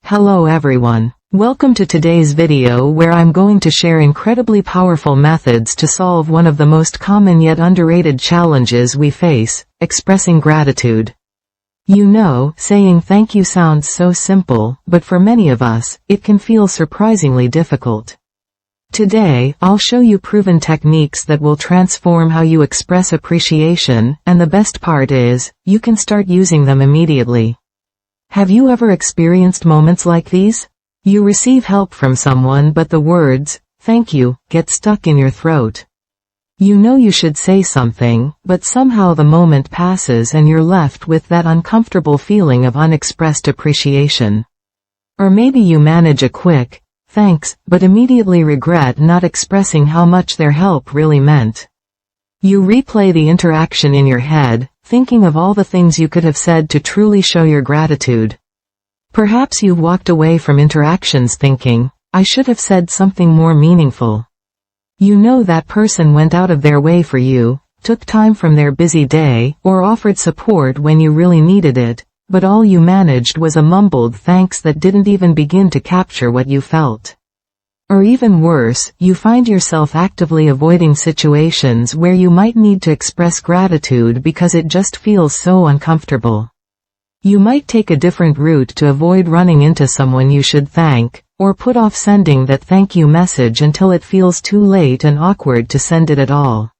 Hello everyone. Welcome to today's video where I'm going to share incredibly powerful methods to solve one of the most common yet underrated challenges we face, expressing gratitude. You know, saying thank you sounds so simple, but for many of us, it can feel surprisingly difficult. Today, I'll show you proven techniques that will transform how you express appreciation, and the best part is, you can start using them immediately. Have you ever experienced moments like these? You receive help from someone but the words, thank you, get stuck in your throat. You know you should say something, but somehow the moment passes and you're left with that uncomfortable feeling of unexpressed appreciation. Or maybe you manage a quick, thanks, but immediately regret not expressing how much their help really meant. You replay the interaction in your head, thinking of all the things you could have said to truly show your gratitude. Perhaps you've walked away from interactions thinking, I should have said something more meaningful. You know that person went out of their way for you, took time from their busy day, or offered support when you really needed it, but all you managed was a mumbled thanks that didn't even begin to capture what you felt. Or even worse, you find yourself actively avoiding situations where you might need to express gratitude because it just feels so uncomfortable. You might take a different route to avoid running into someone you should thank, or put off sending that thank you message until it feels too late and awkward to send it at all.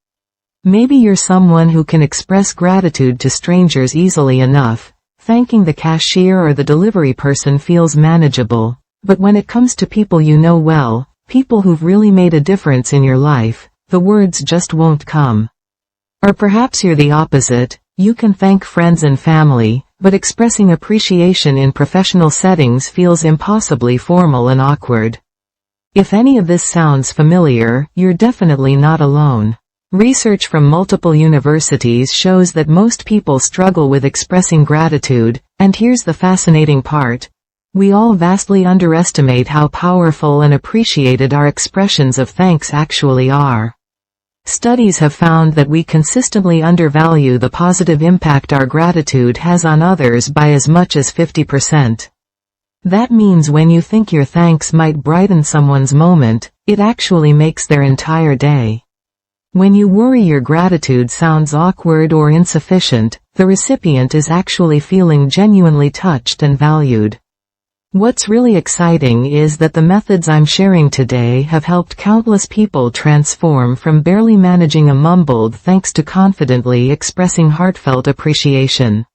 Maybe you're someone who can express gratitude to strangers easily enough. Thanking the cashier or the delivery person feels manageable. But when it comes to people you know well, people who've really made a difference in your life, the words just won't come. Or perhaps you're the opposite, you can thank friends and family, but expressing appreciation in professional settings feels impossibly formal and awkward. If any of this sounds familiar, you're definitely not alone. Research from multiple universities shows that most people struggle with expressing gratitude, and here's the fascinating part. We all vastly underestimate how powerful and appreciated our expressions of thanks actually are. Studies have found that we consistently undervalue the positive impact our gratitude has on others by as much as 50%. That means when you think your thanks might brighten someone's moment, it actually makes their entire day. When you worry your gratitude sounds awkward or insufficient, the recipient is actually feeling genuinely touched and valued. What's really exciting is that the methods I'm sharing today have helped countless people transform from barely managing a mumbled thanks to confidently expressing heartfelt appreciation.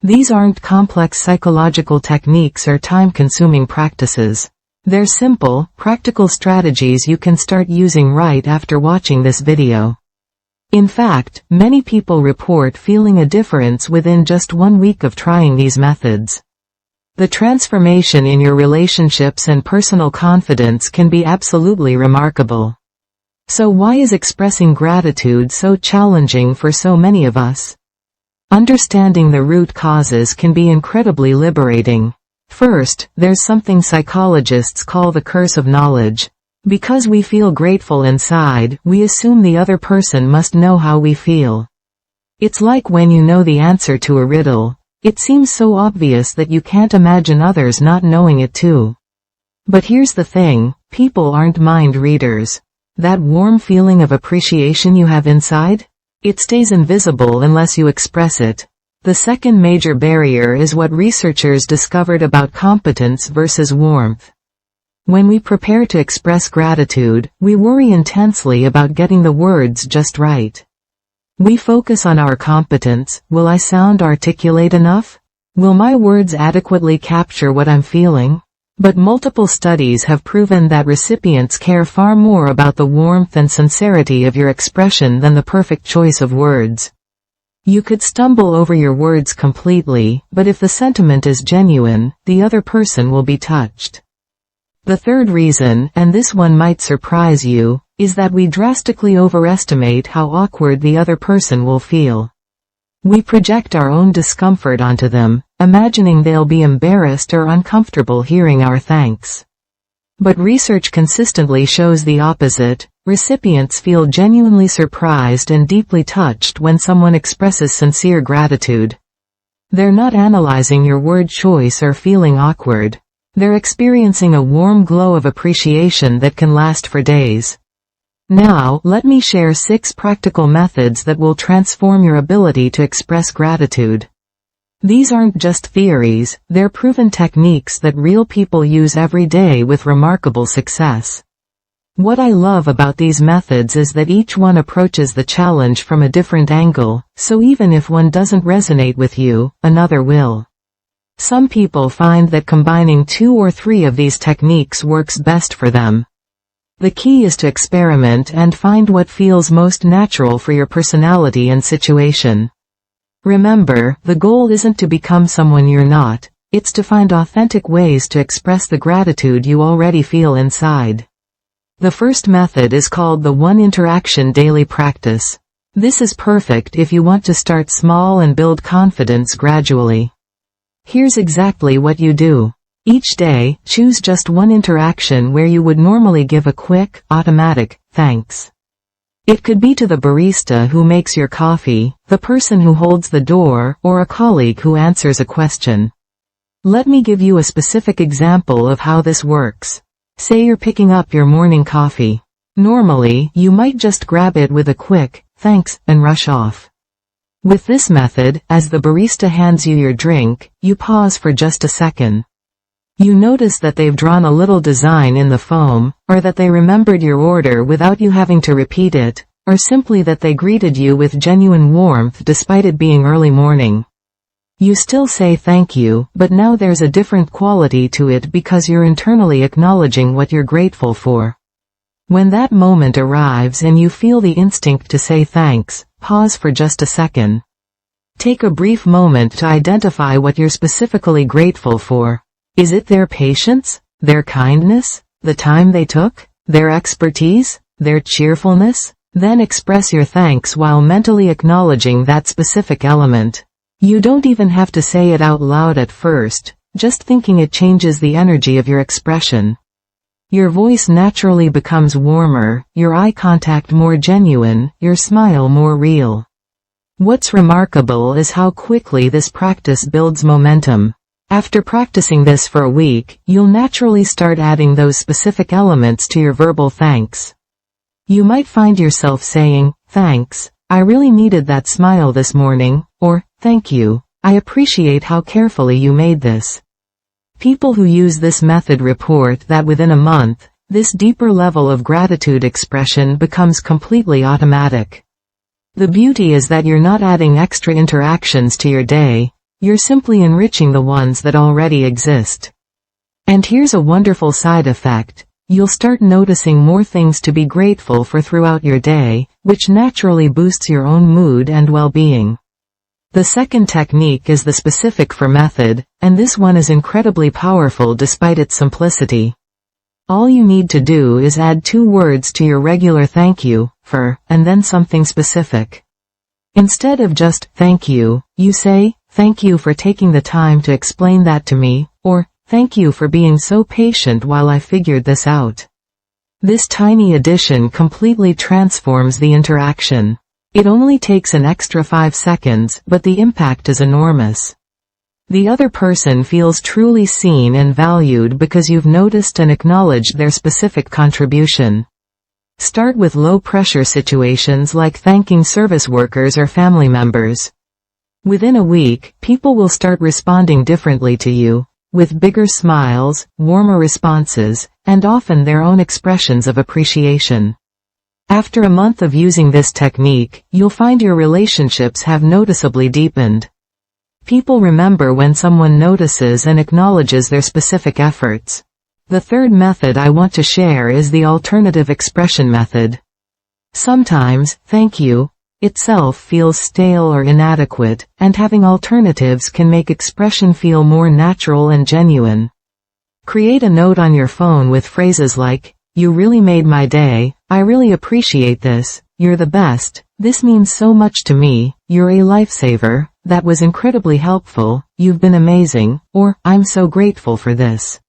These aren't complex psychological techniques or time-consuming practices. They're simple, practical strategies you can start using right after watching this video. In fact, many people report feeling a difference within just 1 week of trying these methods. The transformation in your relationships and personal confidence can be absolutely remarkable. So why is expressing gratitude so challenging for so many of us? Understanding the root causes can be incredibly liberating. First, there's something psychologists call the curse of knowledge. Because we feel grateful inside, we assume the other person must know how we feel. It's like when you know the answer to a riddle. It seems so obvious that you can't imagine others not knowing it too. But here's the thing, people aren't mind readers. That warm feeling of appreciation you have inside? It stays invisible unless you express it. The second major barrier is what researchers discovered about competence versus warmth. When we prepare to express gratitude, we worry intensely about getting the words just right. We focus on our competence. Will I sound articulate enough? Will my words adequately capture what I'm feeling? But multiple studies have proven that recipients care far more about the warmth and sincerity of your expression than the perfect choice of words. You could stumble over your words completely, but if the sentiment is genuine, the other person will be touched. The third reason, and this one might surprise you, is that we drastically overestimate how awkward the other person will feel. We project our own discomfort onto them, imagining they'll be embarrassed or uncomfortable hearing our thanks. But research consistently shows the opposite. Recipients feel genuinely surprised and deeply touched when someone expresses sincere gratitude. They're not analyzing your word choice or feeling awkward. They're experiencing a warm glow of appreciation that can last for days. Now, let me share 6 practical methods that will transform your ability to express gratitude. These aren't just theories, they're proven techniques that real people use every day with remarkable success. What I love about these methods is that each one approaches the challenge from a different angle, so even if one doesn't resonate with you, another will. Some people find that combining 2 or 3 of these techniques works best for them. The key is to experiment and find what feels most natural for your personality and situation. Remember, the goal isn't to become someone you're not, it's to find authentic ways to express the gratitude you already feel inside. The first method is called the One Interaction Daily Practice. This is perfect if you want to start small and build confidence gradually. Here's exactly what you do. Each day, choose just one interaction where you would normally give a quick, automatic, thanks. It could be to the barista who makes your coffee, the person who holds the door, or a colleague who answers a question. Let me give you a specific example of how this works. Say you're picking up your morning coffee. Normally, you might just grab it with a quick, thanks, and rush off. With this method, as the barista hands you your drink, you pause for just a second. You notice that they've drawn a little design in the foam, or that they remembered your order without you having to repeat it, or simply that they greeted you with genuine warmth despite it being early morning. You still say thank you, but now there's a different quality to it because you're internally acknowledging what you're grateful for. When that moment arrives and you feel the instinct to say thanks, pause for just a second. Take a brief moment to identify what you're specifically grateful for. Is it their patience, their kindness, the time they took, their expertise, their cheerfulness? Then express your thanks while mentally acknowledging that specific element. You don't even have to say it out loud at first, just thinking it changes the energy of your expression. Your voice naturally becomes warmer, your eye contact more genuine, your smile more real. What's remarkable is how quickly this practice builds momentum. After practicing this for a week, you'll naturally start adding those specific elements to your verbal thanks. You might find yourself saying, thanks, I really needed that smile this morning, or, thank you, I appreciate how carefully you made this. People who use this method report that within a month, this deeper level of gratitude expression becomes completely automatic. The beauty is that you're not adding extra interactions to your day. You're simply enriching the ones that already exist. And here's a wonderful side effect. You'll start noticing more things to be grateful for throughout your day, which naturally boosts your own mood and well-being. The second technique is the specific for method, and this one is incredibly powerful despite its simplicity. All you need to do is add 2 words to your regular thank you, for, and then something specific. Instead of just, thank you, you say, thank you for taking the time to explain that to me, or, thank you for being so patient while I figured this out. This tiny addition completely transforms the interaction. It only takes an extra 5 seconds, but the impact is enormous. The other person feels truly seen and valued because you've noticed and acknowledged their specific contribution. Start with low-pressure situations like thanking service workers or family members. Within a week, people will start responding differently to you, with bigger smiles, warmer responses, and often their own expressions of appreciation. After a month of using this technique, you'll find your relationships have noticeably deepened. People remember when someone notices and acknowledges their specific efforts. The third method I want to share is the alternative expression method. Sometimes, thank you itself feels stale or inadequate, and having alternatives can make expression feel more natural and genuine. Create a note on your phone with phrases like, you really made my day, I really appreciate this, you're the best, this means so much to me, you're a lifesaver, that was incredibly helpful, you've been amazing, or, I'm so grateful for this.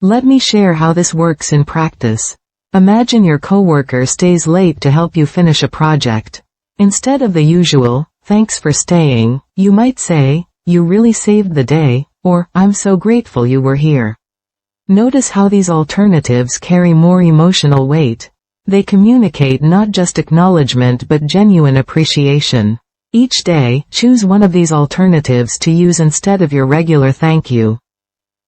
Let me share how this works in practice. Imagine your coworker stays late to help you finish a project. Instead of the usual, thanks for staying, you might say, you really saved the day, or, I'm so grateful you were here. Notice how these alternatives carry more emotional weight. They communicate not just acknowledgement but genuine appreciation. Each day, choose one of these alternatives to use instead of your regular thank you.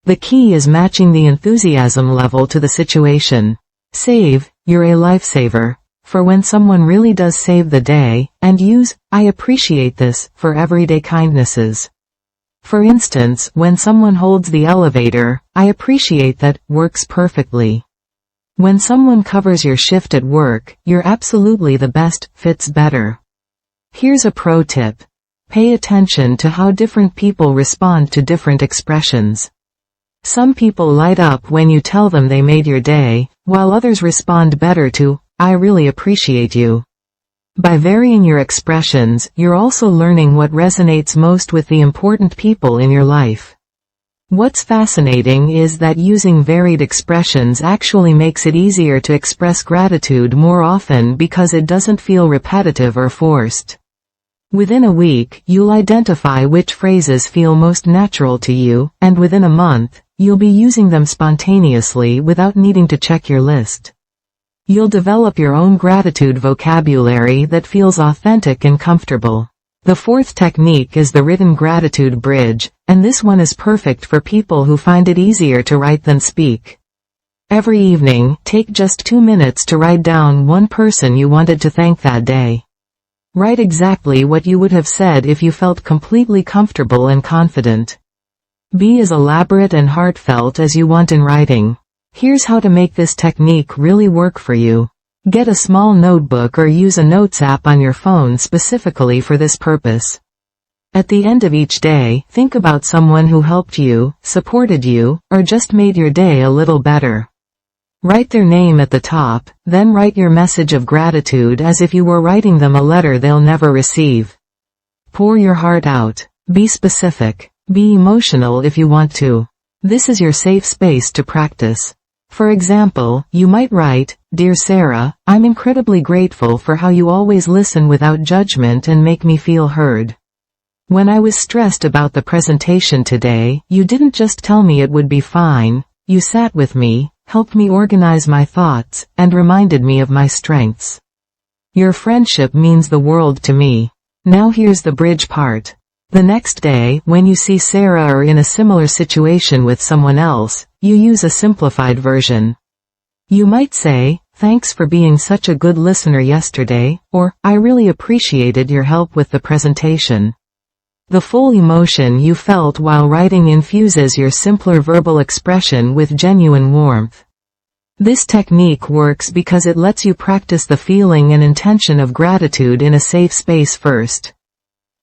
The key is matching the enthusiasm level to the situation. Save, you're a lifesaver. For when someone really does save the day, and use, I appreciate this, for everyday kindnesses. For instance, when someone holds the elevator, I appreciate that, works perfectly. When someone covers your shift at work, you're absolutely the best, fits better. Here's a pro tip. Pay attention to how different people respond to different expressions. Some people light up when you tell them they made your day, while others respond better to, I really appreciate you. By varying your expressions, you're also learning what resonates most with the important people in your life. What's fascinating is that using varied expressions actually makes it easier to express gratitude more often because it doesn't feel repetitive or forced. Within a week, you'll identify which phrases feel most natural to you, and within a month, you'll be using them spontaneously without needing to check your list. You'll develop your own gratitude vocabulary that feels authentic and comfortable. The fourth technique is the written gratitude bridge, and this one is perfect for people who find it easier to write than speak. Every evening, take just 2 minutes to write down one person you wanted to thank that day. Write exactly what you would have said if you felt completely comfortable and confident. Be as elaborate and heartfelt as you want in writing. Here's how to make this technique really work for you. Get a small notebook or use a notes app on your phone specifically for this purpose. At the end of each day, think about someone who helped you, supported you, or just made your day a little better. Write their name at the top, then write your message of gratitude as if you were writing them a letter they'll never receive. Pour your heart out. Be specific. Be emotional if you want to. This is your safe space to practice. For example, you might write, Dear Sarah, I'm incredibly grateful for how you always listen without judgment and make me feel heard. When I was stressed about the presentation today, you didn't just tell me it would be fine, you sat with me, helped me organize my thoughts, and reminded me of my strengths. Your friendship means the world to me. Now here's the bridge part. The next day, when you see Sarah or in a similar situation with someone else, you use a simplified version. You might say, thanks for being such a good listener yesterday, or, I really appreciated your help with the presentation. The full emotion you felt while writing infuses your simpler verbal expression with genuine warmth. This technique works because it lets you practice the feeling and intention of gratitude in a safe space first.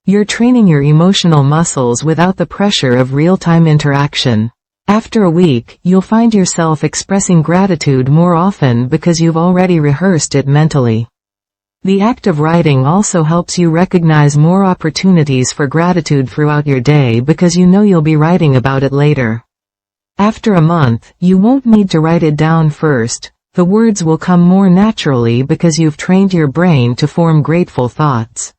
You're training your emotional muscles without the pressure of real-time interaction. After a week, you'll find yourself expressing gratitude more often because you've already rehearsed it mentally. The act of writing also helps you recognize more opportunities for gratitude throughout your day because you know you'll be writing about it later. After a month, you won't need to write it down first. The words will come more naturally because you've trained your brain to form grateful thoughts.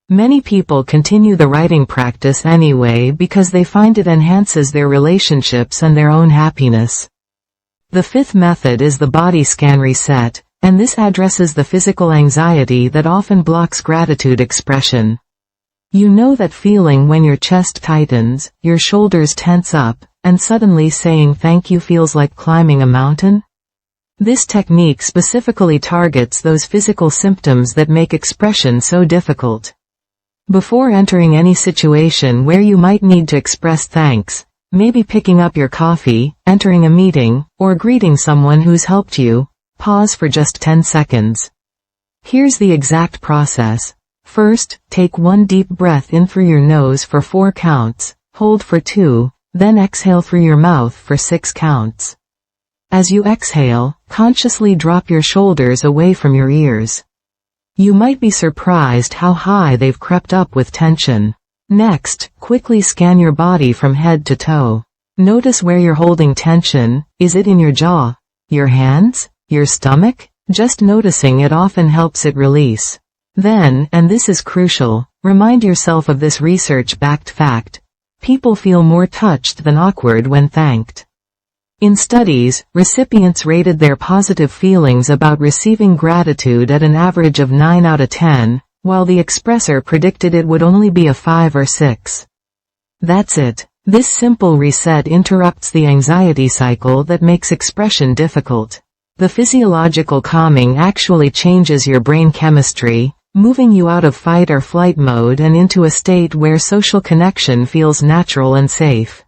Many people continue the writing practice anyway because they find it enhances their relationships and their own happiness. The fifth method is the body scan reset, and this addresses the physical anxiety that often blocks gratitude expression. You know that feeling when your chest tightens, your shoulders tense up, and suddenly saying thank you feels like climbing a mountain? This technique specifically targets those physical symptoms that make expression so difficult. Before entering any situation where you might need to express thanks, maybe picking up your coffee, entering a meeting, or greeting someone who's helped you, pause for just 10 seconds. Here's the exact process. First, take one deep breath in through your nose for 4 counts, hold for 2, then exhale through your mouth for 6 counts. As you exhale, consciously drop your shoulders away from your ears. You might be surprised how high they've crept up with tension. Next, quickly scan your body from head to toe. Notice where you're holding tension. Is it in your jaw? Your hands? Your stomach? Just noticing it often helps it release. Then, and this is crucial, remind yourself of this research-backed fact. People feel more touched than awkward when thanked. In studies, recipients rated their positive feelings about receiving gratitude at an average of 9 out of 10, while the expressor predicted it would only be a 5 or 6. That's it. This simple reset interrupts the anxiety cycle that makes expression difficult. The physiological calming actually changes your brain chemistry, moving you out of fight or flight mode and into a state where social connection feels natural and safe.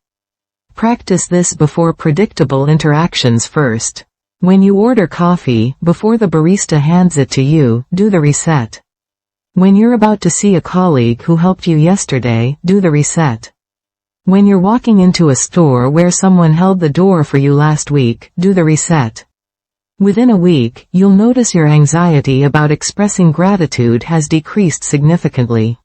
Practice this before predictable interactions first. When you order coffee, before the barista hands it to you, do the reset. When you're about to see a colleague who helped you yesterday, do the reset. When you're walking into a store where someone held the door for you last week, do the reset. Within a week, you'll notice your anxiety about expressing gratitude has decreased significantly.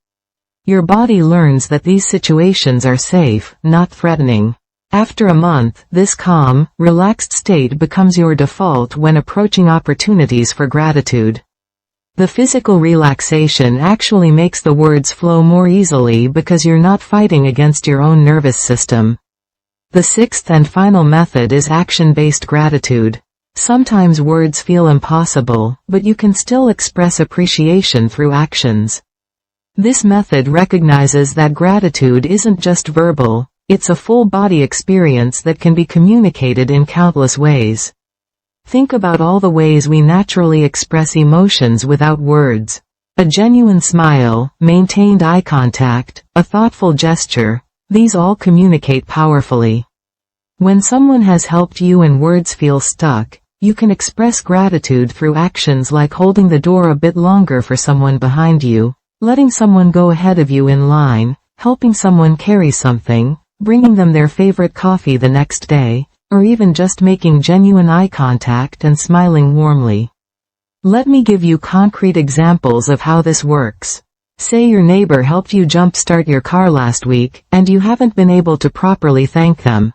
Your body learns that these situations are safe, not threatening. After a month, this calm, relaxed state becomes your default when approaching opportunities for gratitude. The physical relaxation actually makes the words flow more easily because you're not fighting against your own nervous system. The sixth and final method is action-based gratitude. Sometimes words feel impossible, but you can still express appreciation through actions. This method recognizes that gratitude isn't just verbal, it's a full-body experience that can be communicated in countless ways. Think about all the ways we naturally express emotions without words. A genuine smile, maintained eye contact, a thoughtful gesture, these all communicate powerfully. When someone has helped you and words feel stuck, you can express gratitude through actions like holding the door a bit longer for someone behind you, letting someone go ahead of you in line, helping someone carry something, bringing them their favorite coffee the next day, or even just making genuine eye contact and smiling warmly. Let me give you concrete examples of how this works. Say your neighbor helped you jump-start your car last week, and you haven't been able to properly thank them.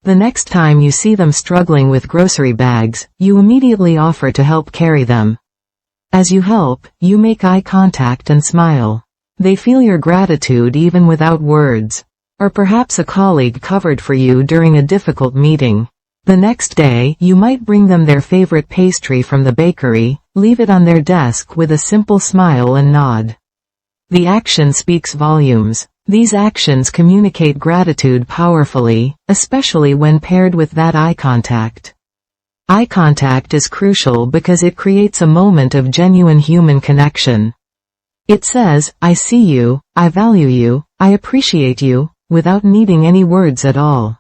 The next time you see them struggling with grocery bags, you immediately offer to help carry them. As you help, you make eye contact and smile. They feel your gratitude even without words. Or perhaps a colleague covered for you during a difficult meeting. The next day, you might bring them their favorite pastry from the bakery, leave it on their desk with a simple smile and nod. The action speaks volumes. These actions communicate gratitude powerfully, especially when paired with that eye contact. Eye contact is crucial because it creates a moment of genuine human connection. It says, I see you, I value you, I appreciate you, without needing any words at all.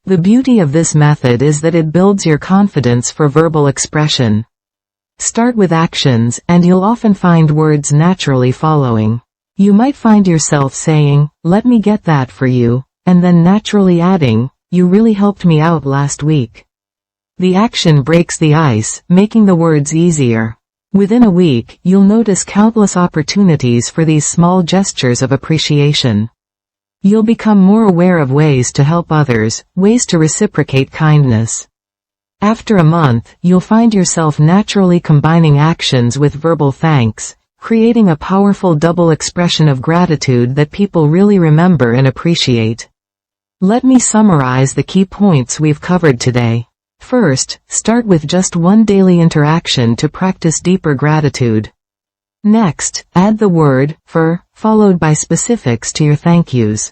The beauty of this method is that it builds your confidence for verbal expression. Start with actions, and you'll often find words naturally following. You might find yourself saying, let me get that for you, and then naturally adding, you really helped me out last week. The action breaks the ice, making the words easier. Within a week, you'll notice countless opportunities for these small gestures of appreciation. You'll become more aware of ways to help others, ways to reciprocate kindness. After a month, you'll find yourself naturally combining actions with verbal thanks, creating a powerful double expression of gratitude that people really remember and appreciate. Let me summarize the key points we've covered today. First, start with just one daily interaction to practice deeper gratitude. Next, add the word, for, followed by specifics to your thank yous.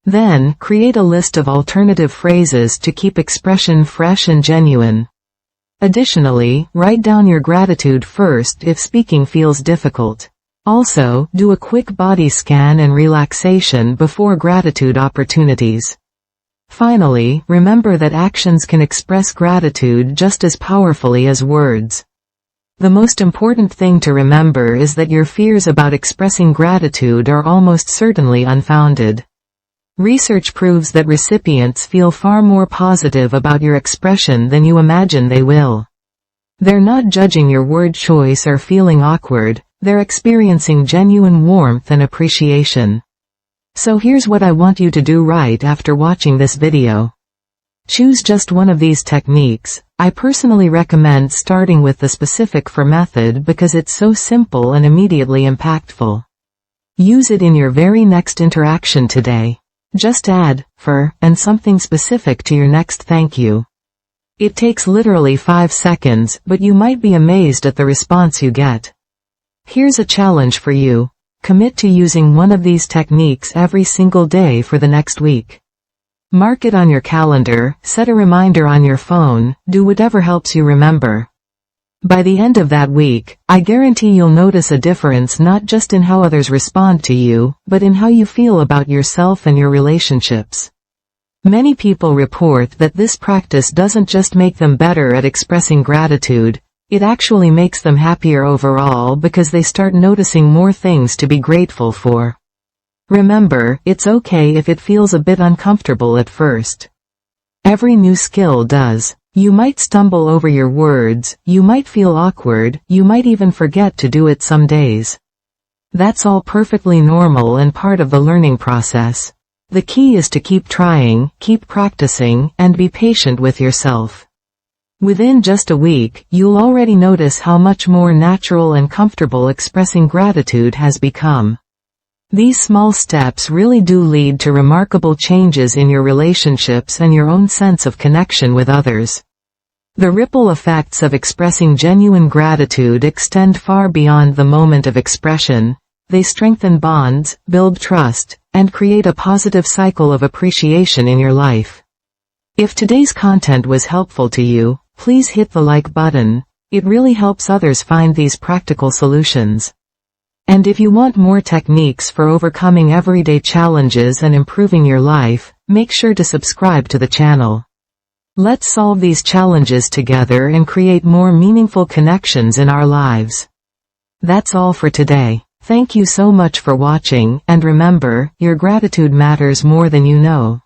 Then, create a list of alternative phrases to keep expression fresh and genuine. Additionally, write down your gratitude first if speaking feels difficult. Also, do a quick body scan and relaxation before gratitude opportunities. Finally, remember that actions can express gratitude just as powerfully as words. The most important thing to remember is that your fears about expressing gratitude are almost certainly unfounded. Research proves that recipients feel far more positive about your expression than you imagine they will. They're not judging your word choice or feeling awkward, they're experiencing genuine warmth and appreciation. So here's what I want you to do right after watching this video. Choose just one of these techniques. I personally recommend starting with the specific for method because it's so simple and immediately impactful. Use it in your very next interaction today. Just add "for" and something specific to your next thank you. It takes literally 5 seconds, but you might be amazed at the response you get. Here's a challenge for you. Commit to using one of these techniques every single day for the next week. Mark it on your calendar, set a reminder on your phone, do whatever helps you remember. By the end of that week, I guarantee you'll notice a difference not just in how others respond to you, but in how you feel about yourself and your relationships. Many people report that this practice doesn't just make them better at expressing gratitude, it actually makes them happier overall because they start noticing more things to be grateful for. Remember, it's okay if it feels a bit uncomfortable at first. Every new skill does. You might stumble over your words, you might feel awkward, you might even forget to do it some days. That's all perfectly normal and part of the learning process. The key is to keep trying, keep practicing, and be patient with yourself. Within just a week, you'll already notice how much more natural and comfortable expressing gratitude has become. These small steps really do lead to remarkable changes in your relationships and your own sense of connection with others. The ripple effects of expressing genuine gratitude extend far beyond the moment of expression. They strengthen bonds, build trust, and create a positive cycle of appreciation in your life. If today's content was helpful to you, please hit the like button. It really helps others find these practical solutions. And if you want more techniques for overcoming everyday challenges and improving your life, make sure to subscribe to the channel. Let's solve these challenges together and create more meaningful connections in our lives. That's all for today. Thank you so much for watching, and remember, your gratitude matters more than you know.